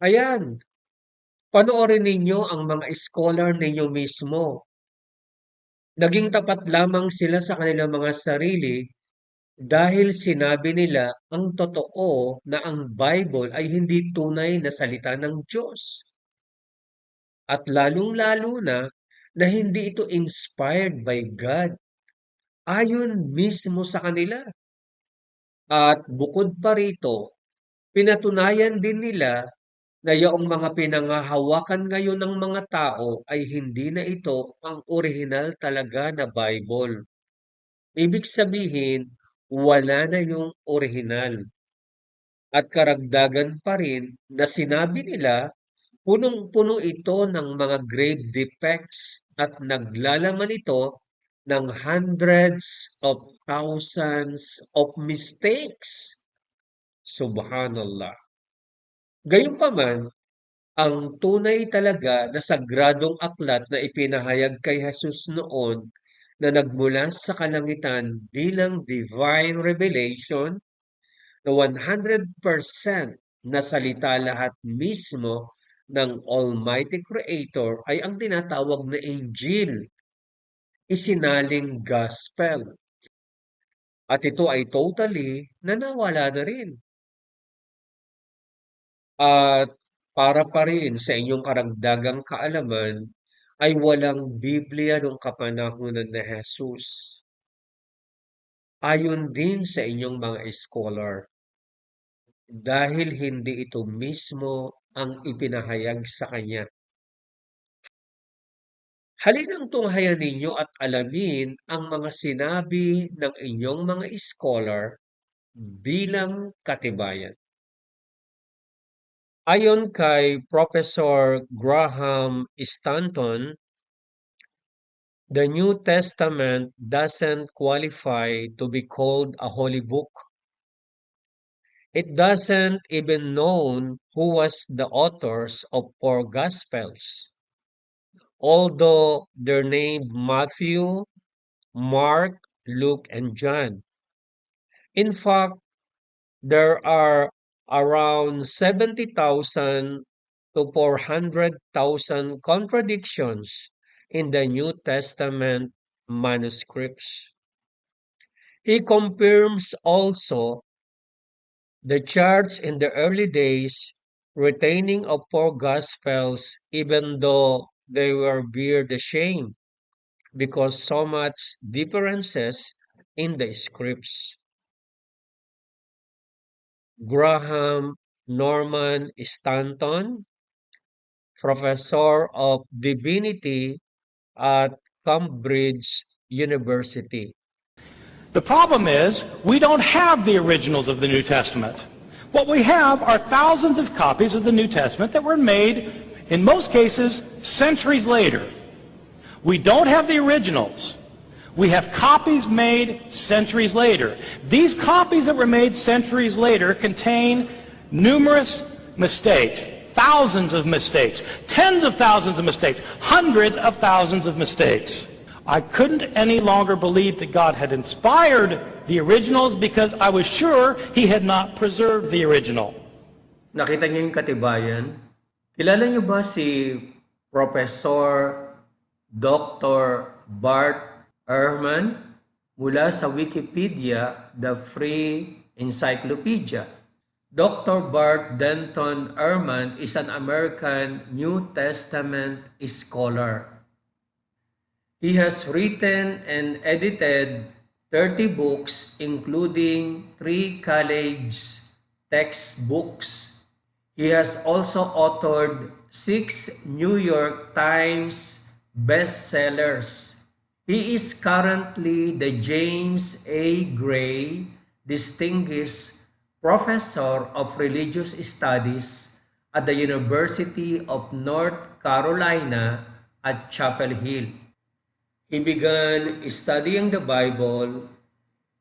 Ayan, panoorin ninyo ang mga scholar ninyo mismo. Naging tapat lamang sila sa kanilang mga sarili dahil sinabi nila ang totoo na ang Bible ay hindi tunay na salita ng Diyos. At lalong-lalo na hindi ito inspired by God. Ayon mismo sa kanila. At bukod pa rito, pinatunayan din nila na yaong mga pinangahawakan ngayon ng mga tao ay hindi na ito ang orihinal talaga na Bible. Ibig sabihin, wala na yung orihinal. At karagdagan pa rin na sinabi nila, punong-puno ito ng mga grave defects at naglalaman ito ng hundreds of thousands of mistakes. Subhanallah. Gayunpaman, ang tunay talaga na sagradong aklat na ipinahayag kay Jesus noon na nagmula sa kalangitan bilang divine revelation na 100% na salita lahat mismo ng Almighty Creator ay ang tinatawag na Injil, isinaling Gospel. At ito ay totally nawala na rin. At para pa rin sa inyong karagdagang kaalaman, ay walang Biblia noong kapanahunan ni Jesus. Ayon din sa inyong mga scholar, dahil hindi ito mismo ang ipinahayag sa kanya. Halinang tunghayan ninyo at alamin ang mga sinabi ng inyong mga scholar bilang katibayan. Ayon kay Professor Graham Stanton, the New Testament doesn't qualify to be called a holy book. It doesn't even know who was the authors of 4 Gospels, although they're named Matthew, Mark, Luke, and John. In fact, there are around 70,000 to 400,000 contradictions in the New Testament manuscripts. He confirms also the church in the early days retaining of 4 Gospels even though they were bear the shame because so much differences in the scripts. Graham Norman Stanton, Professor of Divinity at Cambridge University. The problem is, we don't have the originals of the New Testament. What we have are thousands of copies of the New Testament that were made, in most cases, centuries later. We don't have the originals. We have copies made centuries later. These copies that were made centuries later contain numerous mistakes, thousands of mistakes, tens of thousands of mistakes, hundreds of thousands of mistakes. I couldn't any longer believe that God had inspired the originals because I was sure He had not preserved the original. Nakita niyo yung katibayan? Kilala niyo ba si Professor Dr. Bart Ehrman mula sa Wikipedia, the free encyclopedia? Dr. Bart Denton Ehrman is an American New Testament scholar. He has written and edited 30 books, including 3 college textbooks. He has also authored 6 New York Times bestsellers. He is currently the James A. Gray Distinguished Professor of Religious Studies at the University of North Carolina at Chapel Hill. He began studying the Bible,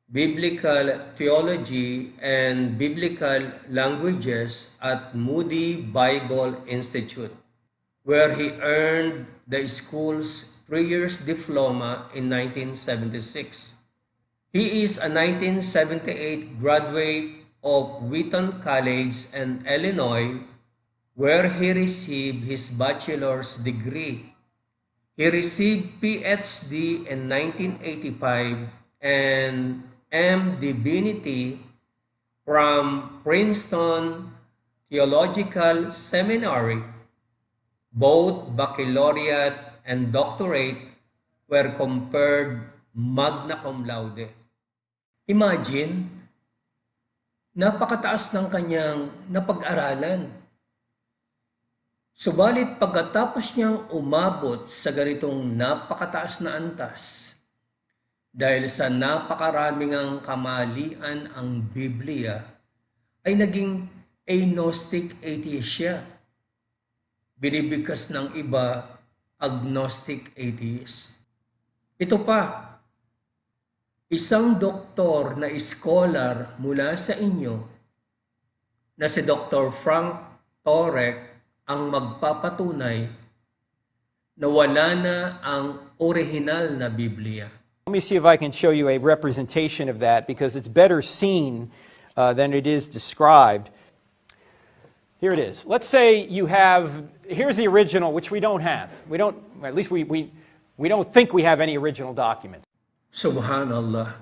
biblical theology, and biblical languages at Moody Bible Institute, where he earned the school's 3 years diploma in 1976. He is a 1978 graduate of Wheaton College in Illinois, where he received his bachelor's degree. He received PhD in 1985 and M. Divinity from Princeton Theological Seminary. Both baccalaureate and doctorate were conferred magna cum laude. Imagine, napakataas ng kanyang napag-aralan. Subalit pagkatapos niyang umabot sa ganitong napakataas na antas, dahil sa napakaraming ang kamalian ang Biblia, ay naging agnostic atheist siya. Binibigkas ng iba, agnostic atheist. Ito pa, isang doktor na scholar mula sa inyo na si Dr. Frank Turek ang magpapatunay na wala na ang orihinal na Biblia. Let me see if I can show you a representation of that because it's better seen than it is described. Here it is. Let's say you have, here's the original, which we don't have. We don't, at least we don't think we have any original document. Subhanallah.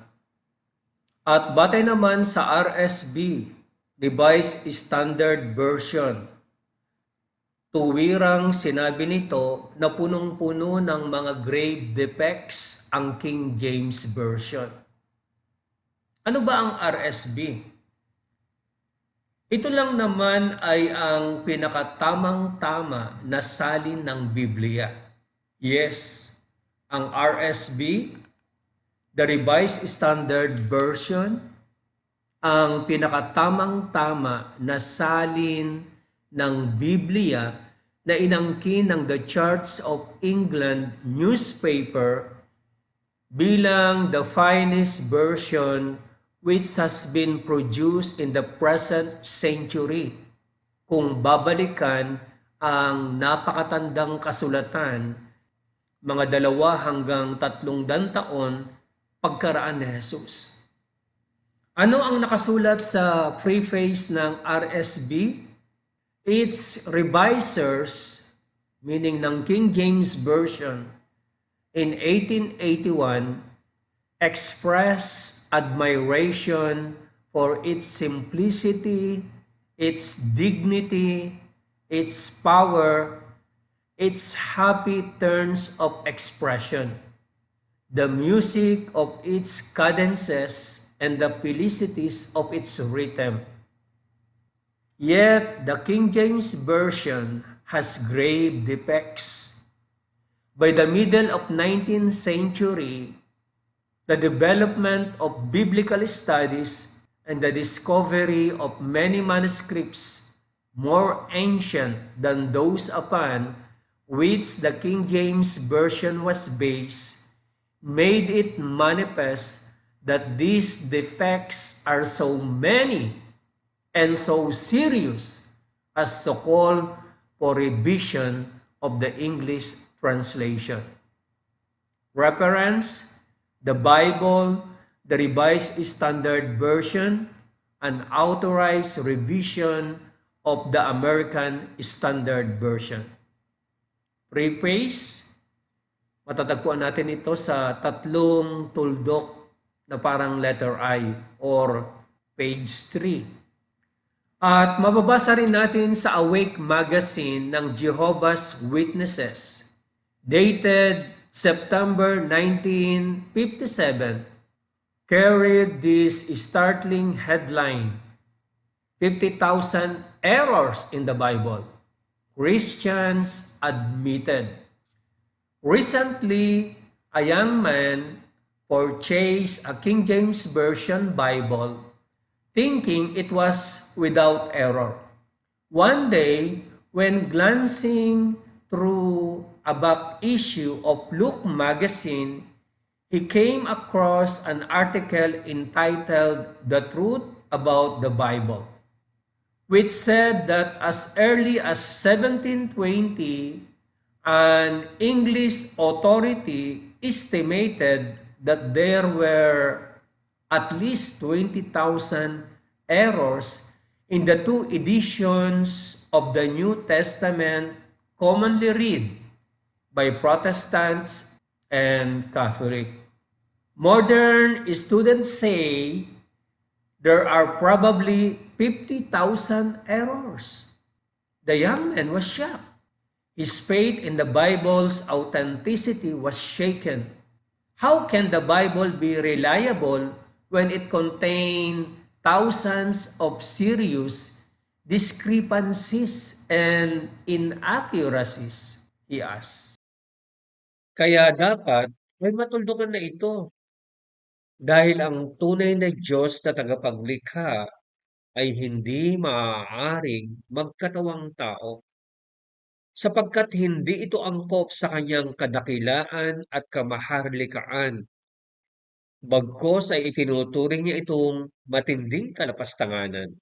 At batay naman sa RSV, Revised Standard Version, tuwirang sinabi nito na punong-puno ng mga grave defects ang King James Version. Ano ba ang RSV? Ito lang naman ay ang pinakatamang-tama na salin ng Biblia. Yes, ang RSV, the Revised Standard Version, ang pinakatamang-tama na salin ng Biblia na inangkin ng The Church of England newspaper bilang the finest version which has been produced in the present century. Kung babalikan ang napakatandang kasulatan, mga 2 hanggang 300 taon pagkaraan ni Jesus. Ano ang nakasulat sa preface ng RSV? Its revisers, meaning ng King James Version, in 1881, express admiration for its simplicity, its dignity, its power, its happy turns of expression, the music of its cadences, and the felicities of its rhythm. Yet the King James Version has grave defects. By the middle of 19th century, the development of biblical studies and the discovery of many manuscripts more ancient than those upon which the King James Version was based made it manifest that these defects are so many and so serious as to call for revision of the English translation. Reference: the Bible, the Revised Standard Version, an authorized revision of the American Standard Version. Preface, matatagpuan natin ito sa 3 tuldok na parang letter I or page 3. At mababasa rin natin sa Awake Magazine ng Jehovah's Witnesses, dated September 1957, carried this startling headline, 50,000 errors in the Bible. Christians admitted. Recently, a young man purchased a King James Version Bible thinking it was without error. One day, when glancing through a back issue of Luke magazine, he came across an article entitled "The Truth About the Bible," which said that as early as 1720, an English authority estimated that there were at least 20,000 errors in the two editions of the New Testament commonly read by Protestants and Catholic. Modern students say there are probably 50,000 errors. The young man was shocked. His faith in the Bible's authenticity was shaken. How can the Bible be reliable when it contains thousands of serious discrepancies and inaccuracies? He asked. Kaya dapat may matuldukan na ito dahil ang tunay na Diyos na tagapaglikha ay hindi maaaring magkatawang tao sapagkat hindi ito angkop sa kanyang kadakilaan at kamaharlikaan. Bagkus ay itinuturing niya itong matinding kalapastanganan.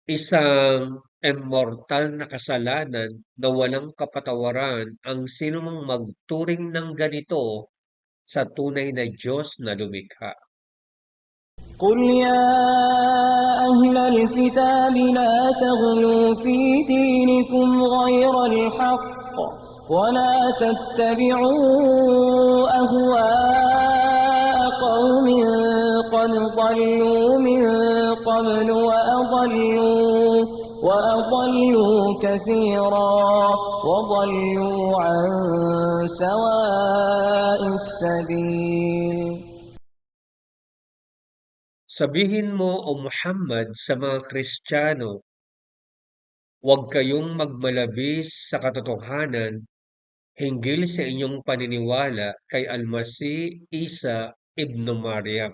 Isang immortal na kasalanan na walang kapatawaran ang sinumang magturing ng ganito sa tunay na Diyos na lumikha. قل يا أهل الكتاب لا تغلوا في دينكم غير الحق ولا تتبعوا أهواء قوم قد ضلوا من قبل وأضلوا كثيرا وضلوا عن سواء السبيل. Sabihin mo o Muhammad sa mga Kristiyano, huwag kayong magmalabis sa katotohanan hinggil sa inyong paniniwala kay Almasi Isa ibn Maryam.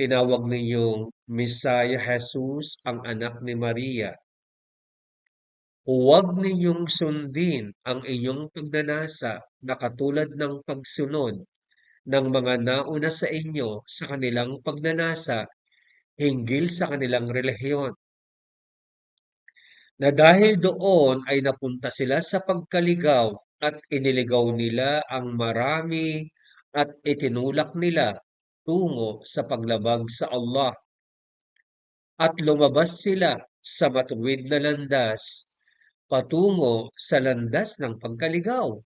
Tinawag ninyong Misaya Jesus ang anak ni Maria. Huwag ninyong sundin ang inyong pagnanasa na katulad ng pagsunod ng mga nauna sa inyo sa kanilang pagnanasa hinggil sa kanilang relihiyon. Na dahil doon ay napunta sila sa pagkaligaw at iniligaw nila ang marami at itinulak nila tungo sa paglabag sa Allah. At lumabas sila sa matuwid na landas patungo sa landas ng pagkaligaw.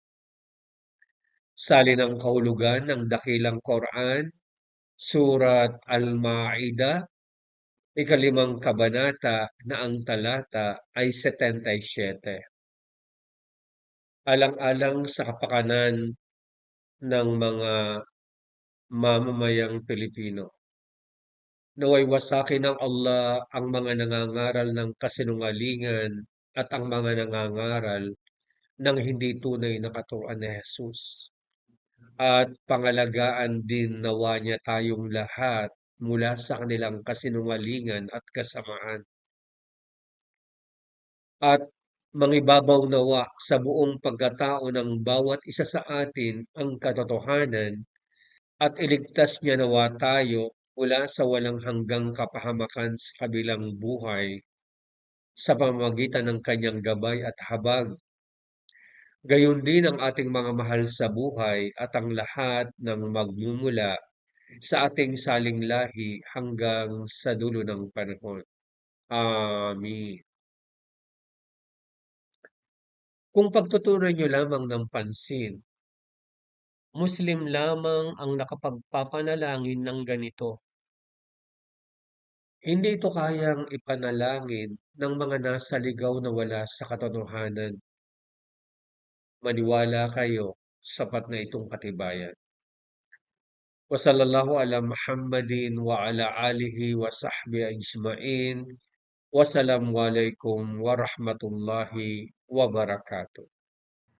Salin ang kahulugan ng dakilang Quran, Surat Al-Ma'idah, ikalimang kabanata na ang talata ay 77. Alang-alang sa kapakanan ng mga mamamayang Pilipino. Naway wasakin ng Allah ang mga nangangaral ng kasinungalingan at ang mga nangangaral ng hindi tunay na katuruan ni Jesus. At pangalagaan din nawa niya tayong lahat mula sa kanilang kasinungalingan at kasamaan. At mangibabaw nawa sa buong pagkatao ng bawat isa sa atin ang katotohanan at iligtas niya nawa tayo mula sa walang hanggang kapahamakan sa kabilang buhay sa pamamagitan ng kanyang gabay at habag. Gayon din ang ating mga mahal sa buhay at ang lahat ng magmumula sa ating saling lahi hanggang sa dulo ng panahon. Amen. Kung pagtutunan nyo lamang ng pansin, Muslim lamang ang nakapagpapanalangin ng ganito. Hindi ito kayang ipanalangin ng mga nasa ligaw na wala sa katotohanan. Maniwala kayo, sapat na itong katibayan. Wa sallallahu ala Muhammadin wa ala alihi wa sahbihi ajma'in. Wassalamu alaikum warahmatullahi wabarakatuh.